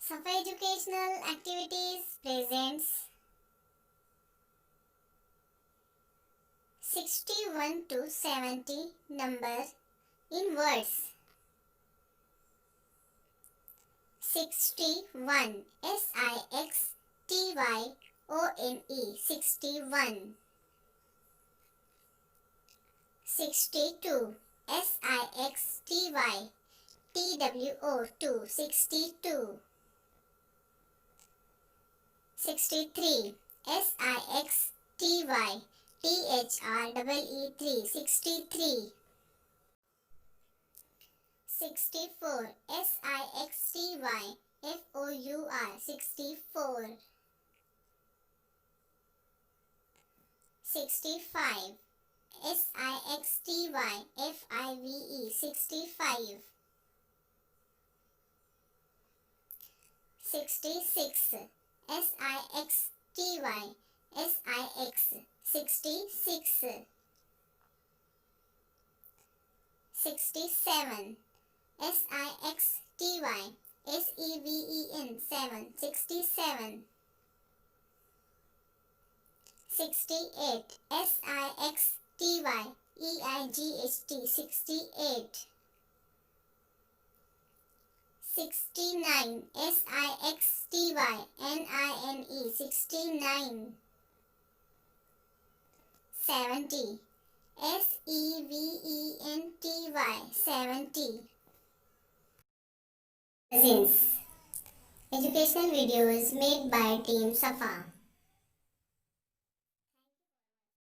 SAFA Educational Activities presents 61 to 70 number in words. 61 SIXTYONE 61. 62 SIXTYTWO 62. 63 SIXTYTHREE 63. 64 SIXTYFOUR 64. 65 SIXTYFIVE 65. 66 SIXTYSIX 66. 67 SIXTYSEVEN 7 67. 68 SIXTYEIGHT 68. 69 SIXTYNINE 69. 70 SEVENTY 70. Educational videos made by Team SAFA.